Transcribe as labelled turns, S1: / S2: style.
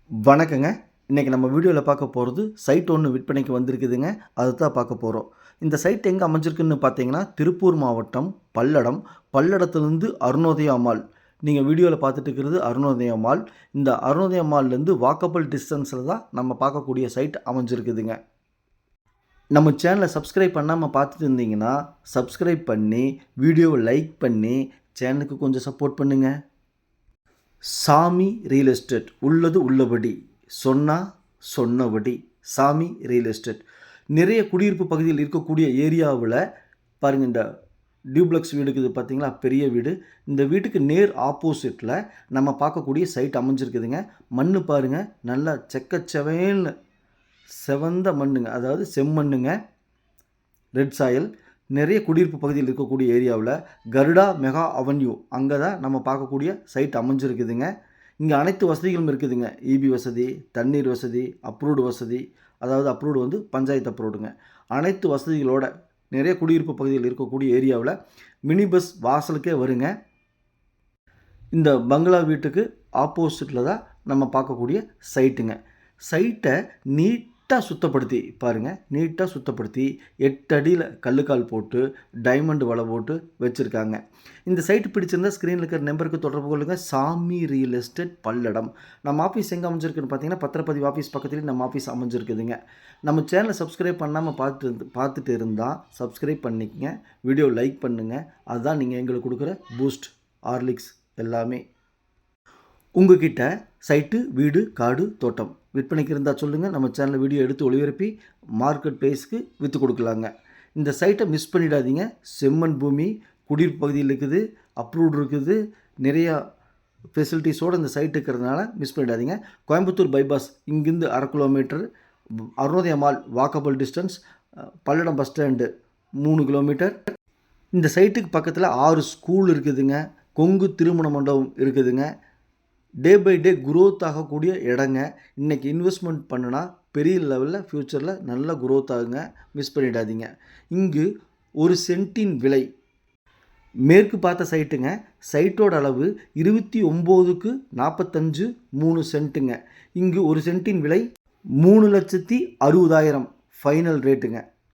S1: வணக்கங்க. இன்றைக்கி நம்ம வீடியோவில் பார்க்க போகிறது சைட் ஒன்று விற்பனைக்கு வந்திருக்குதுங்க. அதை தான் பார்க்க போகிறோம். இந்த சைட் எங்கே அமைஞ்சிருக்குன்னு பார்த்தீங்கன்னா திருப்பூர் மாவட்டம் பல்லடம். பல்லடத்துலேருந்து அருணோதயா மால். நீங்கள் வீடியோவில் பார்த்துட்டு இருக்கிறது அருணோதயா மால். இந்த அருணோதயா மால்லேருந்து வாக்கபிள் டிஸ்டன்ஸில் தான் நம்ம பார்க்கக்கூடிய சைட் அமைஞ்சிருக்குதுங்க. நம்ம சேனலை சப்ஸ்கிரைப் பண்ணாமல் பார்த்துட்டு இருந்தீங்கன்னா சப்ஸ்கிரைப் பண்ணி வீடியோவை லைக் பண்ணி சேனலுக்கு கொஞ்சம் சப்போர்ட் பண்ணுங்கள். சாமி ரியல் எஸ்டேட் உள்ளது உள்ளபடி சொன்னபடி சாமி ரியல் எஸ்டேட். நிறைய குடியிருப்பு பகுதியில் இருக்கக்கூடிய ஏரியாவில் பாருங்கள், இந்த டியூப்ளக்ஸ் வீடு இருக்குது பார்த்தீங்களா, பெரிய வீடு. இந்த வீட்டுக்கு நேர் ஆப்போசிட்டில் நம்ம பார்க்கக்கூடிய சைட் அமைஞ்சிருக்குதுங்க. மண் பாருங்கள், நல்லா செக்கச்சவேன்னு செவந்த மண்ணுங்க, அதாவது செம்மண்ணுங்க, ரெட் சாயில். நிறைய குடியிருப்பு பகுதியில் இருக்கக்கூடிய ஏரியாவில் கருடா மெகா அவென்யூ அங்கே தான் நம்ம பார்க்கக்கூடிய சைட் அமைஞ்சிருக்குதுங்க. இங்கே அனைத்து வசதிகளும் இருக்குதுங்க. இபி வசதி, தண்ணீர் வசதி, அப்ரூவ்டு வசதி, அதாவது அப்ரூவ்டு வந்து பஞ்சாயத்து அப்ரூவ்டுங்க. அனைத்து வசதிகளோட நிறைய குடியிருப்பு பகுதியில் இருக்கக்கூடிய ஏரியாவில் மினி பஸ் வாசலுக்கே வருங்க. இந்த பங்களா வீட்டுக்கு ஆப்போசிட்டில் தான் நம்ம பார்க்கக்கூடிய சைட்டுங்க. சைட்டை நீட்டாக சுத்தப்படுத்தி பாருங்கள், நீட்டாக சுத்தப்படுத்தி 8 அடியில் கல்லுக்கால் போட்டு டைமண்ட் வலை போட்டு வச்சுருக்காங்க. இந்த சைட்டு பிடிச்சிருந்தால் ஸ்க்ரீனில் இருக்கிற நம்பருக்கு தொடர்பு கொள்ளுங்கள். சாமி ரியல் எஸ்டேட் பல்லடம். நம்ம ஆஃபீஸ் எங்கே அமைஞ்சிருக்குன்னு பார்த்தீங்கன்னா பத்திரப்பதிவு ஆஃபீஸ் பக்கத்துலேயும் நம்ம ஆஃபீஸ் அமைஞ்சிருக்குதுங்க. நம்ம சேனலை சப்ஸ்கிரைப் பண்ணாமல் பார்த்துட்டு இருந்தால் சப்ஸ்கிரைப் பண்ணிக்கங்க, வீடியோ லைக் பண்ணுங்கள். அதுதான் நீங்கள் எங்களுக்கு கொடுக்குற பூஸ்ட், ஹார்லிக்ஸ் எல்லாமே. உங்ககிட்ட சைட்டு, வீடு, காடு, தோட்டம் விற்பனைக்கு இருந்தால் சொல்லுங்கள். நம்ம சேனலில் வீடியோ எடுத்து ஒளிபரப்பி மார்க்கெட் ப்ரைஸ்க்கு விற்று கொடுக்கலாங்க. இந்த சைட்டை மிஸ் பண்ணிடாதீங்க. செம்மண் பூமி, குடியிருப்பு பகுதியில் இருக்குது, அப்ரூவ்டு இருக்குது, நிறையா ஃபெசிலிட்டிஸோடு இந்த சைட் இருக்கிறதுனால மிஸ் பண்ணிடாதீங்க. கோயம்புத்தூர் பைபாஸ் இங்கேருந்து 1/2 kilometre, Arunodaya mall walkable distance, Palladam bus stand 3 kilometre. இந்த சைட்டுக்கு பக்கத்தில் 6 ஸ்கூல் இருக்குதுங்க, கொங்கு திருமண மண்டபம் இருக்குதுங்க. டே பை டே குரோத் ஆகக்கூடிய இடங்க. இன்றைக்கி இன்வெஸ்ட்மெண்ட் பண்ணுனா பெரிய லெவலில் ஃப்யூச்சரில் நல்ல குரோத் ஆகுங்க, மிஸ் பண்ணிடாதீங்க. இங்கு ஒரு சென்ட்டின் விலை, மேற்கு பார்த்த சைட்டுங்க, சைட்டோட அளவு 29க்கு 45 3 சென்ட்டுங்க. இங்கு ஒரு சென்ட்டின் விலை 3,60,000 ஃபைனல் ரேட்டுங்க.